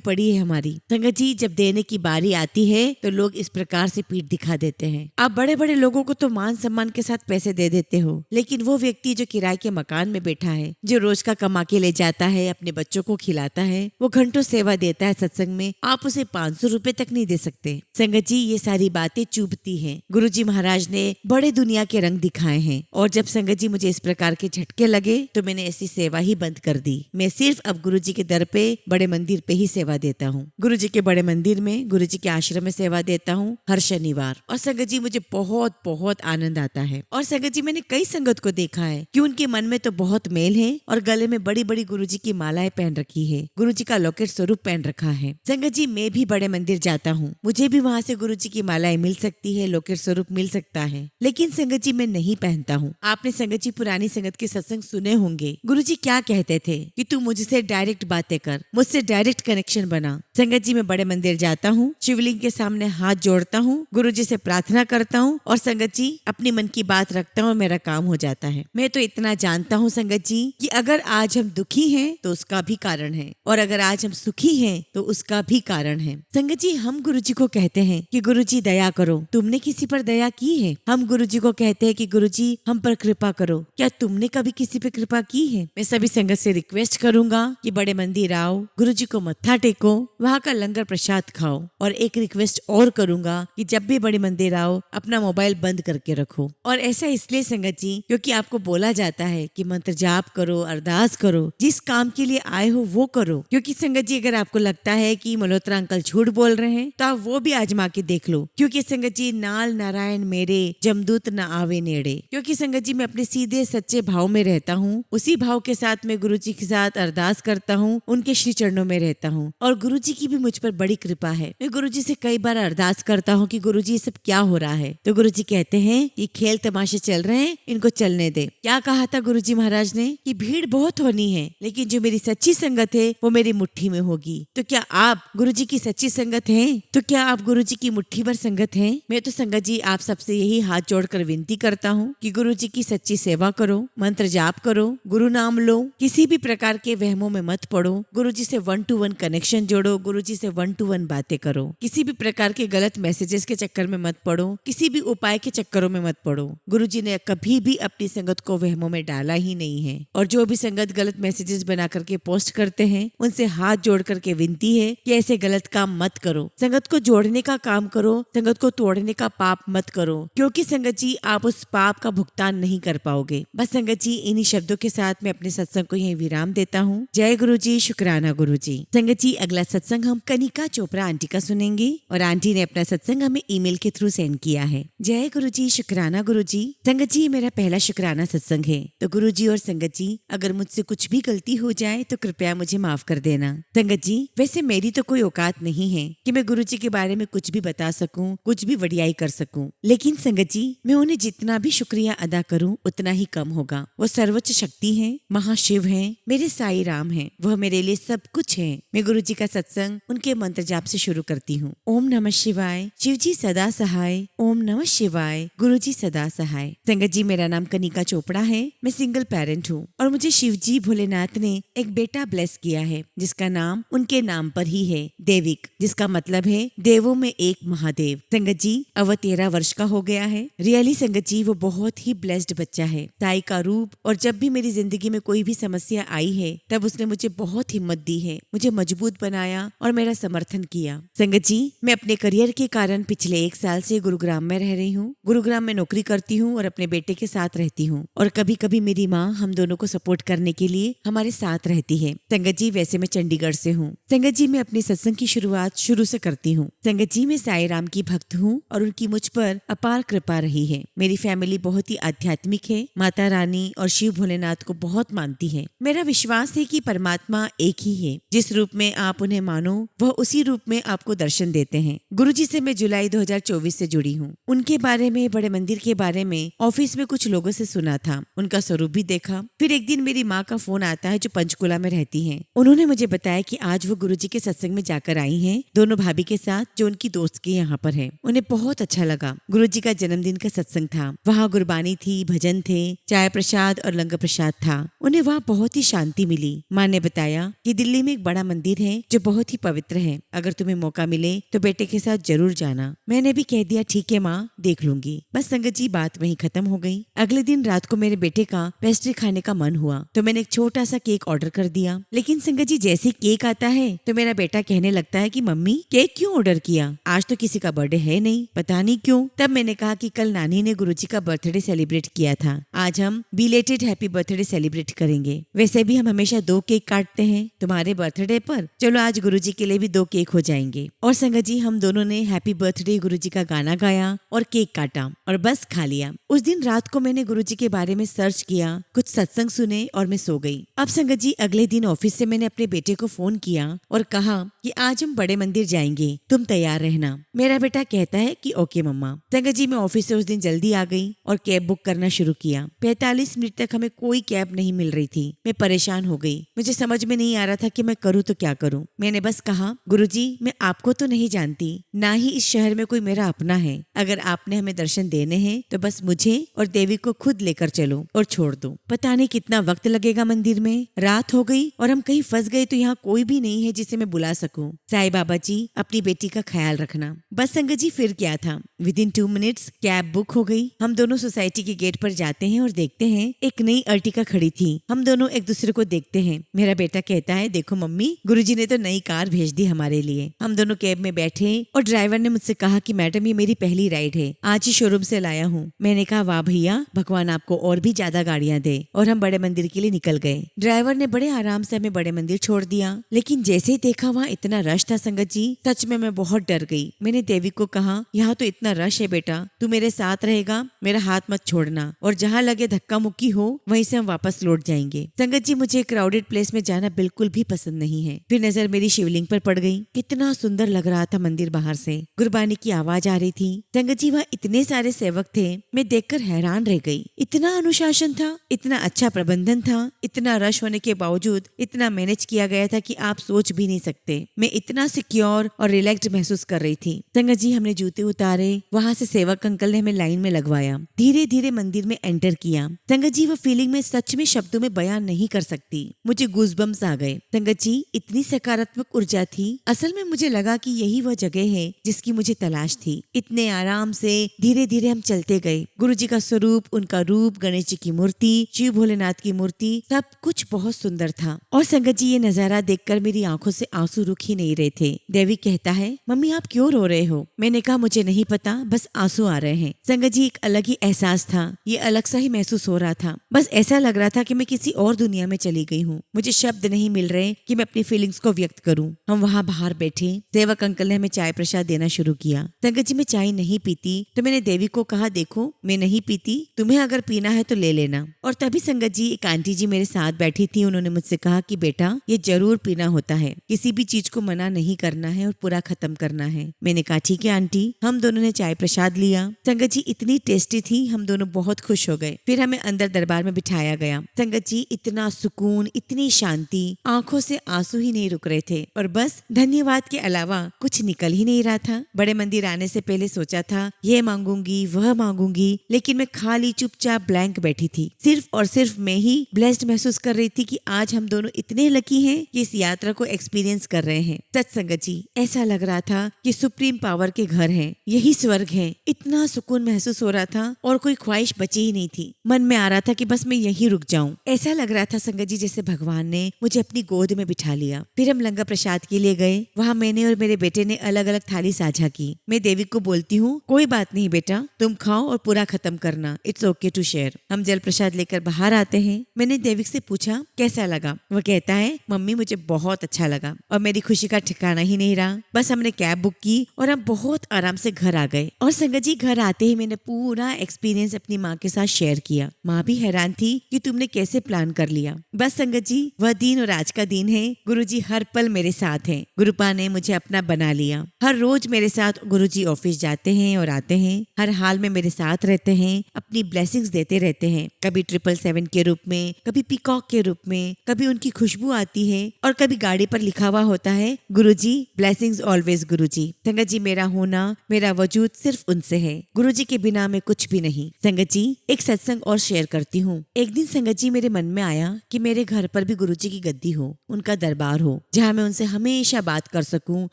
पड़ी है हमारी। संगत जी, जब देने की बारी आती है तो लोग इस प्रकार से पीठ दिखा देते हैं। आप बड़े बड़े लोगों को तो मान सम्मान के साथ पैसे दे देते हो, लेकिन वो व्यक्ति जो किराए के मकान में बैठा है, जो रोज का कमा के ले जाता है, अपने बच्चों को खिलाता है, वो घंटों सेवा देता है सत्संग में, आप उसे 500 रुपए तक नहीं दे सकते। संगत जी, ये सारी बातें चुभती हैं। गुरुजी महाराज ने बड़े दुनिया के रंग दिखाए हैं और जब संगत जी मुझे इस प्रकार के झटके लगे तो मैंने ऐसी सेवा ही बंद कर दी। मैं सिर्फ अब गुरुजी के दर पे बड़े मंदिर पे ही सेवा देता हूँ। गुरुजी के बड़े मंदिर में, गुरुजी के आश्रम में सेवा देता हूँ हर शनिवार। और संगत जी, मुझे बहुत बहुत आनंद आता है। और संगत जी, मैंने कई संगत को देखा है कि उनके मन में तो बहुत मेल है और गले में बड़ी बड़ी गुरुजी की मालाएं पहन रखी है, गुरुजी का लॉकेट स्वरूप पहन रखा है। संगत जी, मैं भी बड़े मंदिर जाता हूँ, मुझे भी वहाँ से गुरुजी की मालाएं मिल सकती है, लॉकेट स्वरूप मिल सकता है, लेकिन संगत जी मैं नहीं पहनता हूँ। आपने संगत जी पुरानी संगत के सत्संग सुने होंगे। गुरुजी क्या कहते थे कि तू मुझसे डायरेक्ट बातें कर, मुझसे डायरेक्ट कनेक्शन बना। संगत जी, मैं बड़े मंदिर जाता हूँ, शिवलिंग के सामने हाथ जोड़ता हूँ, गुरुजी से प्रार्थना करता हूँ और संगत जी अपनी मन की बात रखता हूँ, मेरा काम हो जाता है। मैं तो इतना जानता हूँ संगत जी कि अगर आज हम दुखी हैं तो उसका भी कारण है और अगर आज हम सुखी हैं तो उसका भी कारण है। संगत जी, हम गुरुजी को कहते हैं कि गुरुजी दया करो, तुमने किसी पर दया की है? हम गुरुजी को कहते हैं कि गुरुजी हम पर कृपा करो, क्या तुमने कभी किसी पे कृपा की है? मैं सभी संगत से रिक्वेस्ट करूंगा कि बड़े मंदिर आओ, गुरुजी को मत्था टेको, वहाँ का लंगर प्रसाद खाओ। और एक रिक्वेस्ट और करूंगा कि जब भी बड़े मंदिर आओ अपना मोबाइल बंद करके रखो। और ऐसा इसलिए संगत जी क्योंकि आपको बोला जाता है कि मंत्र जाप करो, अरदास करो, जिस काम के लिए आए हो वो करो। क्योंकि संगत जी, अगर आपको लगता है कि मल्होत्रा अंकल झूठ बोल रहे हैं तो आप वो भी आजमा के देख लो। क्योंकि संगत जी, नाल नारायण मेरे जमदूत न आवे नेड़े। क्योंकि संगत जी, मैं अपने सीधे सच्चे भाव में रहता हूँ, उसी भाव के साथ मैं गुरुजी के साथ अरदास करता हूँ, उनके श्री चरणों में रहता हूँ और गुरुजी की भी मुझ पर बड़ी कृपा है। मैं गुरुजी से कई बार अरदास करता हूँ कि गुरुजी ये सब क्या हो रहा है, तो गुरुजी कहते हैं कि खेल तमाशे चल रहे हैं, इनको चलने दे। क्या कहा था गुरुजी महाराज ने कि भीड़ बहुत होनी है लेकिन जो मेरी सच्ची संगत है वो मेरी मुट्ठी में होगी। तो क्या आप गुरुजी की सच्ची संगत हैं? तो क्या आप गुरुजी की मुट्ठी भर संगत हैं? मैं तो संगत जी आप सबसे यही हाथ जोड़कर विनती करता हूँ कि गुरुजी की सच्ची सेवा करो, मंत्र जाप करो, गुरु नाम लो, किसी भी प्रकार के वहमों में मत पड़ो, गुरुजी से 1-to-1 कनेक्शन जोड़ो, गुरुजी से 1-to-1 बातें करो, किसी भी प्रकार के गलत मैसेजेस के चक्कर में मत पड़ो, किसी भी उपाय के चक्करों में मत पड़ो। गुरुजी ने कभी भी अपनी संगत को वहमों में डाला ही नहीं है और जो भी संगत गलत मैसेजेस बना करके पोस्ट करते हैं उनसे हाथ जोड़ करके विनती है कि ऐसे गलत काम मत करो। संगत को जोड़ने का काम करो, संगत को तोड़ने का पाप मत करो, क्योंकि संगत जी आप उस पाप का भुगतान नहीं कर पाओगे। बस संगत जी, इन्हीं शब्दों के साथ मैं अपने सत्संग को यहीं विराम देता हूँ। जय गुरु जी, शुक्राना गुरु जी। संगत जी, अगला सत्संग हम कनिका चोपड़ा आंटी का सुनेंगे और आंटी ने अपना सत्संग हमें ईमेल के थ्रू सेंड किया है। जय गुरु जी, शुक्राना गुरु जी। संगत जी, मेरा पहला शुक्राना सत्संग है, तो गुरु जी और संगत जी अगर मुझसे कुछ भी गलती हो जाए तो कृपया मुझे माफ कर देना। संगत जी, वैसे मेरी तो कोई औकात नहीं है कि मैं गुरु जी के बारे में कुछ भी बता सकूं, कुछ भी वडियाई कर सकूं, लेकिन संगत जी मैं उन्हें जितना भी शुक्रिया अदा करूं उतना ही कम होगा। वो सर्वोच्च शक्ति हैं, महाशिव हैं, मेरे साई राम हैं, वह मेरे लिए सब कुछ है। मैं गुरु जी का सत्संग उनके मंत्र जाप से शुरू करती हूँ। ओम नमः शिवाय, शिव जी सदा सहाय, ओम नमः शिवाय, गुरु जी सदा सहाय। संगत जी, मेरा नाम कनिका चोपड़ा है, मैं सिंगल पेरेंट हूँ और मुझे शिव जी भोलेनाथ ने एक बेटा ब्लेस किया है जिसका नाम उनके नाम पर ही है, देविक, जिसका मतलब है देवों में एक महादेव। संगत जी, अब वह 13 वर्ष का हो गया है। रियली संगत जी, वो बहुत ही ब्लेस्ड बच्चा है, साई का रूप। और जब भी मेरी जिंदगी में कोई भी समस्या आई है तब उसने मुझे बहुत हिम्मत दी है, मुझे मजबूत बनाया और मेरा समर्थन किया। संगत जी, मैं अपने करियर के कारण पिछले 1 साल से गुरुग्राम में रह रही हूँ। गुरुग्राम में नौकरी करती हूँ और अपने बेटे के साथ रहती हूँ और कभी कभी मेरी माँ हम दोनों को सपोर्ट करने के लिए हमारे साथ रहती है। संगत जी, वैसे मैं चंडीगढ़ से हूँ। संगत जी, मैं अपनी सत्संग की शुरुआत शुरू से करती हूँ। संगत जी, मैं साई राम की भक्त हूँ और उनकी मुझ पर अपार कृपा रही है। मेरी फैमिली बहुत ही आध्यात्मिक है, माता रानी और शिव भोलेनाथ को बहुत मानती है। मेरा विश्वास है कि परमात्मा एक ही है, जिस रूप में आप उन्हें मानो वह उसी रूप में आपको दर्शन देते हैं। गुरुजी से मैं जुलाई 2024 से जुड़ी हूँ। उनके बारे में, बड़े मंदिर के बारे में ऑफिस में कुछ लोगों से सुना था, उनका स्वरूप भी देखा। फिर एक दिन मेरी माँ का फोन आता है जो पंचकुला में रहती हैं। उन्होंने मुझे बताया कि आज वो गुरुजी के सत्संग में जाकर आई हैं, दोनों भाभी के साथ, जो उनकी दोस्त के यहाँ पर है। उन्हें बहुत अच्छा लगा। गुरुजी का जन्मदिन का सत्संग था, वहाँ गुरबानी थी, भजन थे, चाय प्रसाद और लंगर प्रसाद था। उन्हें वहाँ बहुत ही शांति मिली। माँ ने बताया कि दिल्ली में एक बड़ा मंदिर है जो बहुत ही पवित्र है, अगर तुम्हें मौका मिले तो बेटे के साथ जरूर जाना। मैंने भी कह दिया ठीक है माँ, देख लूंगी। बस संगत जी, बात वहीं खत्म हो गई। अगले दिन रात को मेरे बेटे का पेस्ट्री खाने का मन हुआ तो मैंने एक छोटा सा केक ऑर्डर कर दिया। लेकिन संगत जी, जैसे केक आता है तो मेरा बेटा कहने लगता है कि मम्मी केक क्यों ऑर्डर किया, आज तो किसी का बर्थडे है नहीं, पता नहीं क्यों। तब मैंने कहा कि कल नानी ने गुरुजी का बर्थडे सेलिब्रेट किया था, आज हम बिलेटेड हैप्पी बर्थडे सेलिब्रेट करेंगे। वैसे भी हम हमेशा 2 केक काटते हैं तुम्हारे बर्थडे पर, चलो आज गुरुजी के लिए भी 2 केक हो जाएंगे। और संगत जी, हम दोनों ने हैप्पी बर्थडे गुरुजी का गाना गाया और केक काटा और बस खा लिया। उस दिन रात को मैंने गुरुजी के बारे में सर्च किया, कुछ सत्संग सुने और मैं सो गई। अब संगत जी, अगले दिन ऑफिस से मैंने अपने बेटे को फोन किया और कहा कि आज हम बड़े मंदिर जाएंगे, तुम तैयार रहना। मेरा बेटा कहता है कि ओके मम्मा। संगत जी, मैं ऑफिस से उस दिन जल्दी आ गई और कैब बुक करना शुरू किया। 45 मिनट तक हमें कोई कैब नहीं मिल रही थी। मैं परेशान हो गई, मुझे समझ में नहीं आ रहा था कि मैं करूँ तो क्या करूँ। मैंने बस कहा, गुरुजी मैं आपको तो नहीं जानती, ना ही इस शहर में कोई मेरा अपना है, अगर आपने हमें दर्शन देने हैं तो बस मुझे और देवी को खुद लेकर चलो और छोड़ दो। पता नहीं कितना वक्त लगेगा मंदिर में। रात हो गई और हम कहीं फंस गए तो यहाँ कोई भी नहीं है जिसे मैं बुला सकूं। साईं बाबा जी, अपनी बेटी का ख्याल रखना। बस संगत जी, फिर क्या था, विदिन 2 मिनट्स कैब बुक हो गई। हम दोनों सोसाइटी के गेट पर जाते हैं और देखते हैं एक नई अर्टिका खड़ी थी। हम दोनों एक दूसरे को देखते हैं। मेरा बेटा कहता है, देखो मम्मी, गुरुजी ने तो नई कार भेज दी हमारे लिए। हम दोनों कैब में बैठे और ड्राइवर ने मुझसे कहा कि मैडम ये मेरी पहली राइड है, आज ही शोरूम से लाया हूँ। मैंने कहा वाह भैया, भगवान आपको और भी ज्यादा गाड़ियां दे। और हम बड़े मंदिर के लिए निकल गए। ड्राइवर ने बड़े आराम से हमें बड़े मंदिर छोड़ दिया। लेकिन जैसे ही देखा वहाँ इतना रश था संगत जी, सच में मैं बहुत डर गई। मैंने देवी को कहा, यहाँ तो इतना रश है बेटा, तू मेरे साथ रहेगा, मेरा हाथ मत छोड़ना, और जहाँ लगे धक्का मुक्की हो वहीं से हम वापस लौट जाएंगे। संगत जी, मुझे क्राउडेड प्लेस में जाना बिल्कुल भी पसंद नहीं है। फिर नजर मेरी शिवलिंग पर पड़ गई। कितना सुंदर लग रहा था मंदिर बाहर से, गुरबानी की आवाज आ रही थी। संगत जी, वहाँ इतने सारे सेवक थे, मैं देखकर हैरान रह गई। इतना अनुशासन था, इतना अच्छा प्रबंधन था, इतना रश होने के बावजूद इतना मैनेज किया गया था कि आप सोच भी नहीं सकते। मैं इतना सिक्योर और रिलैक्स्ड महसूस कर रही थी। संगत जी, हमने जूते उतारे, वहाँ से सेवक अंकल ने हमें लाइन में लगवाया, धीरे धीरे मंदिर में एंटर किया। संगत जी, वो फीलिंग में सच में शब्दों में बयान नहीं कर सकती। मुझे गूज़बम्स आ गए। संगत जी, इतनी सकारात्मक ऊर्जा थी। असल में मुझे लगा कि यही वह जगह है जिसकी मुझे तलाश थी। इतने आराम से धीरे धीरे हम चलते गए। गुरुजी का स्वरूप, उनका रूप, गणेश जी की मूर्ति, शिव भोलेनाथ की मूर्ति, सब कुछ बहुत सुंदर था। और संगत जी, ये नजारा देखकर मेरी आंखों से आंसू रुक ही नहीं रहे थे। देवी कहता है, मम्मी आप क्यों रो रहे हो? मैंने कहा मुझे नहीं पता, बस आंसू आ रहे हैं। संगत जी, एक अलग ही एहसास था, ये अलग सा ही महसूस हो रहा था। बस ऐसा लग रहा था कि मैं किसी और दुनिया में चली गई हूँ। मुझे शब्द नहीं मिल रहे कि मैं अपनी फीलिंग्स को व्यक्त करूँ। हम वहाँ बाहर बैठे, सेवक अंकल ने हमें चाय प्रसाद देना शुरू किया। संगत जी, मैं चाय नहीं पीती तो मैंने देवी को कहा, देखो मैं नहीं पीती, तुम्हें अगर पीना है तो ले लेना। और तभी संगत जी, एक आंटी जी मेरे साथ बैठी थी। उन्होंने मुझसे कहा कि बेटा ये जरूर पीना होता है, किसी भी चीज को मना नहीं करना है और पूरा खत्म करना है। मैंने कहा ठीक है आंटी। हम दोनों ने चाय प्रसाद लिया। संगत जी, इतनी टेस्टी थी, हम दोनों बहुत खुश हो गए। फिर हमें अंदर दरबार में बिठाया गया। संगत जी, इतना सुकून, इतनी शांति, आंखों से आंसू ही नहीं रुक रहे थे और बस धन्यवाद के अलावा कुछ निकल ही नहीं रहा था। बड़े मंदिर आने से पहले सोचा था ये मांगूंगी वह मांगूंगी, लेकिन मैं खाली चुपचाप ब्लैंक बैठी थी। सिर्फ और सिर्फ मैं ही ब्लेस्ड महसूस कर रही थी कि आज हम दोनों इतने लकी हैं कि इस यात्रा को एक्सपीरियंस कर रहे हैं। सच संगत जी, ऐसा लग रहा था कि सुप्रीम पावर के घर हैं, यही स्वर्ग है। इतना सुकून महसूस हो रहा था और कोई ख्वाहिश बची ही नहीं थी। मन में आ रहा था कि बस मैं यहीं रुक जाऊं। ऐसा लग रहा था संगत जी जैसे भगवान ने मुझे अपनी गोद में बिठा लिया। फिर हम लंगर प्रसाद के लिए गए। वहाँ मैंने और मेरे बेटे ने अलग अलग थाली साझा की। मैं देवी को बोलती हूँ, कोई बात नहीं बेटा, तुम खाओ और पूरा खत्म करना, इट्स ओके टू शेयर। हम जल प्रसाद लेकर बाहर आते हैं। मैंने देवी से पूछा कैसा लगा? वो कहता है, मम्मी मुझे बहुत अच्छा लगा। और मेरी खुशी का ठिकाना ही नहीं रहा। बस हमने कैब बुक की और हम बहुत आराम से घर आ गए। और संगत जी, घर आते ही मैंने पूरा एक्सपीरियंस अपनी माँ के साथ शेयर किया। माँ भी हैरान थी कि तुमने कैसे प्लान कर लिया। बस संगत जी, वह दिन और आज का दिन है। गुरुजी हर पल मेरे साथ हैं। गुरुपा ने मुझे अपना बना लिया। हर रोज मेरे साथ गुरुजी ऑफिस जाते हैं और आते हैं, हर हाल में मेरे साथ रहते हैं, अपनी ब्लेसिंग्स देते रहते हैं, कभी 777 के रूप में, कभी पीकॉक के रूप में, कभी उनकी खुशबू आती है और कभी गाड़ी पर लिखा हुआ होता है गुरुजी ब्लेसिंग्स ऑलवेज गुरुजी। संगत जी, मेरा होना, मेरा वजूद सिर्फ उनसे है, गुरुजी के बिना मैं कुछ भी नहीं। संगत जी, एक सत्संग और शेयर करती हूँ। एक दिन संगत जी मेरे मन में आया कि मेरे घर पर भी गुरुजी की गद्दी हो, उनका दरबार हो, जहाँ मैं उनसे हमेशा बात कर सकूं,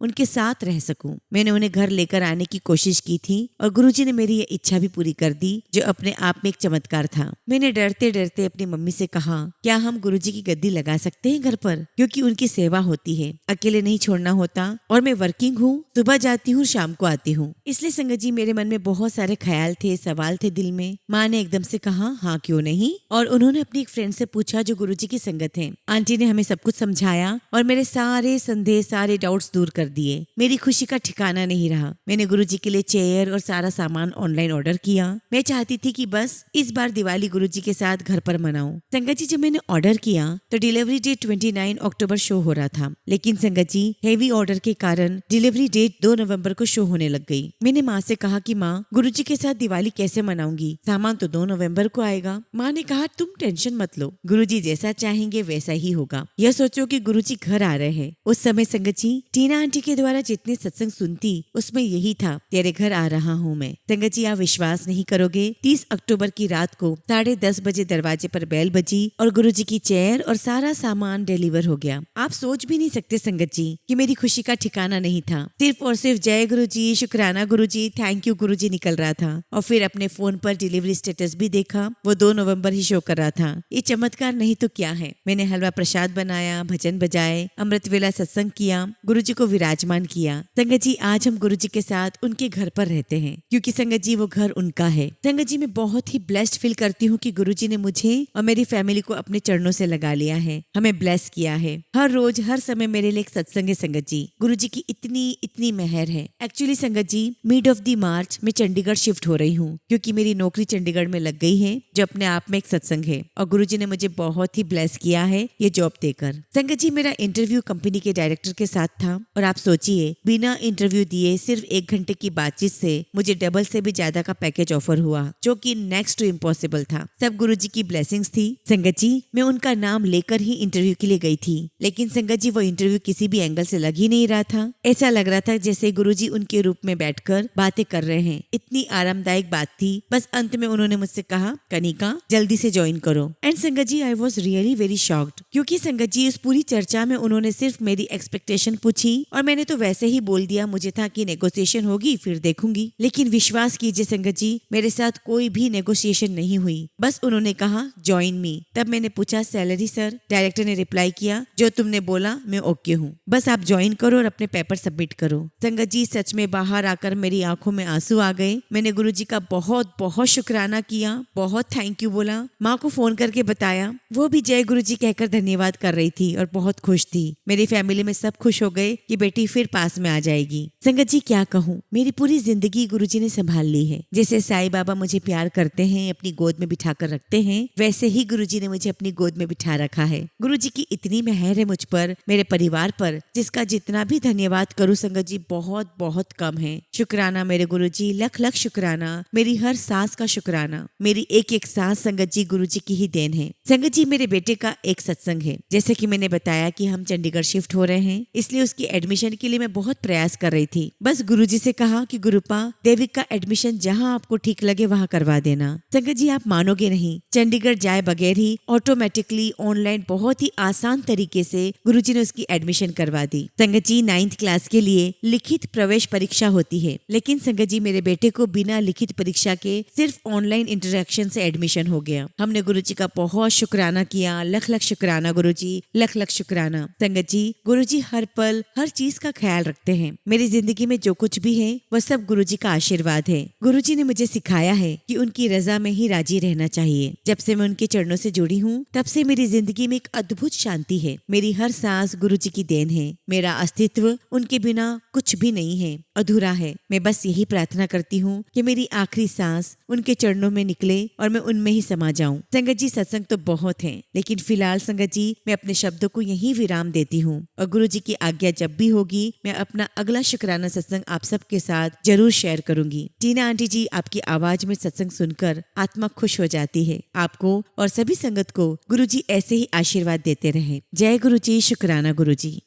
उनके साथ रह सकूं। मैंने उन्हें घर लेकर आने की कोशिश की थी और गुरुजी ने मेरी ये इच्छा भी पूरी कर दी, जो अपने आप में एक चमत्कार था। मैंने डरते डरते अपनी मम्मी से कहा, क्या हम गुरुजी की गद्दी लगा सकते हैं घर पर, क्योंकि उनकी सेवा होती है, अकेले नहीं छोड़ना होता और मैं वर्किंग हूँ, सुबह जाती हूँ, शाम को आती हूँ। इसलिए संगत जी मेरे मन में बहुत सारे ख्याल थे, सवाल थे दिल में। माँ ने एकदम से कहा, हाँ क्यों नहीं, और उन्होंने अपनी एक फ्रेंड से पूछा जो गुरुजी की संगत है। आंटी ने हमें सब कुछ समझाया और मेरे सारे संदेह, सारे डाउट्स दूर कर दिए। मेरी खुशी का ठिकाना नहीं रहा। मैंने गुरुजी के लिए चेयर और सारा सामान ऑनलाइन ऑर्डर किया। मैं चाहती थी कि बस इस बार दिवाली गुरुजी के साथ घर पर मनाऊं। संगत जी, जब मैंने ऑर्डर किया तो डिलीवरी डेट 29 अक्टूबर शो हो रहा था, लेकिन संगत जी हेवी ऑर्डर के कारण डिलीवरी डेट 2 नवंबर को शो होने लग गई। मैंने माँ से कहा कि माँ, गुरुजी के साथ दिवाली कैसे मनाऊंगी, सामान तो 2 नवंबर को आएगा। माँ ने कहा, तुम टेंशन मत लो, गुरुजी जैसा चाहेंगे वैसा ही होगा। यह सोचो कि गुरुजी घर आ रहे हैं। उस समय संगत जी टीना आंटी के द्वारा जितने सत्संग सुनती उसमें यही था, तेरे घर आ रहा हूँ मैं। संगत जी, आप विश्वास नहीं करोगे, 30 अक्टूबर की रात को 10:30 बजे दरवाजे पर बेल बजी और गुरुजी की चेयर और सारा सामान डिलीवर हो गया। आप सोच भी नहीं सकते संगत जी कि मेरी खुशी का ठिकाना नहीं था। सिर्फ और सिर्फ जय गुरुजी, शुक्राना गुरुजी, थैंक यू गुरुजी निकल रहा था। और फिर अपने फोन पर डिलीवरी स्टेटस भी देखा, वो 2 नवंबर ही शो कर रहा था। ये चमत्कार नहीं तो क्या है। मैंने हलवा प्रसाद बनाया, भजन बजाए, अमृत वेला सत्संग किया, गुरुजी को विराजमान किया। संगत जी, आज हम गुरुजी के साथ उनके घर पर रहते हैं, क्योंकि संगत जी वो घर उनका है। संगत जी, मैं बहुत ही ब्लेस्ड फील करती हूँ कि गुरुजी ने मुझे और मेरी फैमिली को अपने चरणों से लगा लिया है, हमें ब्लेस किया है। हर रोज हर समय मेरे लिए एक सत्संग है संगत जी। गुरुजी की इतनी मेहर है। एक्चुअली संगत जी, मिड ऑफ द मार्च में चंडीगढ़ शिफ्ट हो रही हूँ, क्योंकि मेरी नौकरी चंडीगढ़ में लग गई है, जो अपने आप में एक सत्संग है। और गुरुजी ने मुझे बहुत ही ब्लेस किया है ये जॉब देकर। संगत जी, मेरा इंटरव्यू कंपनी के डायरेक्टर के साथ था और आप सोचिए, बिना इंटरव्यू दिए सिर्फ 1 घंटे की बातचीत से मुझे डबल से भी ज्यादा का पैकेज ऑफर हुआ, जो कि नेक्स्ट टू इम्पॉसिबल था। सब गुरुजी की ब्लेसिंग्स थी। संगत जी, मैं उनका नाम लेकर ही इंटरव्यू के लिए गई थी, लेकिन संगत जी वो इंटरव्यू किसी भी एंगल से लग ही नहीं रहा था। ऐसा लग रहा था जैसे गुरुजी उनके रूप में बैठकर बातें कर रहे हैं। इतनी आरामदायक बात थी। बस अंत में उन्होंने मुझसे कहा, कनिका जल्दी से ज्वाइन करो। And Sangat ji, I was really very shocked, क्योंकि संगत जी इस पूरी चर्चा में उन्होंने सिर्फ मेरी एक्सपेक्टेशन पूछी और मैंने तो वैसे ही बोल दिया। मुझे था कि नेगोशिएशन होगी फिर देखूंगी, लेकिन विश्वास कीजिए संगत जी, मेरे साथ कोई भी नेगोशिएशन नहीं हुई। बस उन्होंने कहा ज्वाइन मी। तब मैंने पूछा, सैलरी सर? डायरेक्टर ने रिप्लाई किया, जो तुमने बोला मैं ओके हूँ, बस आप ज्वाइन करो और अपने पेपर सबमिट करो। संगत जी, सच में बाहर आकर मेरी आंखों में आंसू आ गए। मैंने गुरुजी का बहुत बहुत शुक्राना किया, बहुत थैंक यू बोला। माँ को फोन करके बताया, वो भी जय गुरुजी कहकर धन्यवाद कर रही थी और बहुत खुश थी। मेरी फैमिली में सब खुश हो गए कि बेटी फिर पास में आ जाएगी। संगत जी, क्या कहूँ, मेरी पूरी जिंदगी गुरुजी ने संभाल ली है। जैसे साईं बाबा मुझे प्यार करते हैं, अपनी गोद में बिठा कर रखते हैं, वैसे ही गुरुजी ने मुझे अपनी गोद में बिठा रखा है। गुरुजी की इतनी मेहर है मुझ पर, मेरे परिवार पर, जिसका जितना भी धन्यवाद करूँ संगत जी बहुत बहुत कम है। शुक्राना मेरे गुरुजी, लख लख शुक्राना। मेरी हर सांस का शुक्राना। मेरी एक एक सांस संगत जी गुरुजी की ही देन है। संगत जी, मेरे बेटे का एक सत्संग है। जैसे कि मैंने बताया कि हम चंडीगढ़ शिफ्ट हो रहे हैं, इसलिए उसकी एडमिशन के लिए मैं बहुत प्रयास कर रही थी। बस गुरुजी से कहा कि गुरुपा, देविक का एडमिशन जहां आपको ठीक लगे वहां करवा देना। संगत जी, आप मानोगे नहीं, चंडीगढ़ जाए बगैर ही ऑटोमेटिकली ऑनलाइन बहुत ही आसान तरीके से गुरुजी ने उसकी एडमिशन करवा दी। संगत जी, 9th क्लास के लिए लिखित प्रवेश परीक्षा होती है, लेकिन संगत जी मेरे बेटे को बिना लिखित परीक्षा के सिर्फ ऑनलाइन इंटरेक्शन से एडमिशन हो गया। हमने गुरुजी का बहुत शुक्राना किया, लख लख शुक्राना गुरुजी, लख लख शुक्राना। संगत जी, गुरुजी हर पल हर चीज का ख्याल रखते हैं। मेरी जिंदगी में जो कुछ भी है वह सब गुरुजी का आशीर्वाद है। गुरुजी ने मुझे सिखाया है कि उनकी रजा में ही राजी रहना चाहिए। जब से मैं उनके चरणों से जुड़ी हूँ, तब से मेरी जिंदगी में एक अद्भुत शांति है। मेरी हर सांस गुरुजी की देन है। मेरा अस्तित्व उनके बिना कुछ भी नहीं है, अधूरा है। मैं बस यही प्रार्थना करती हूँ कि मेरी आखिरी सांस उनके चरणों में निकले और मैं उनमें ही समा जाऊं। संगत जी, सत्संग तो बहुत हैं, लेकिन फिलहाल संगत जी मैं अपने शब्दों को यहीं विराम देती हूँ और गुरुजी की आज्ञा जब भी होगी मैं अपना अगला शुक्राना सत्संग सत्संग आप सबके साथ जरूर शेयर करूंगी। टीना आंटी जी आपकी आवाज में सत्संग सुनकर आत्मा खुश हो जाती है। आपको और सभी संगत को गुरुजी ऐसे ही आशीर्वाद देते रहे। जय गुरुजी, शुक्राना गुरुजी।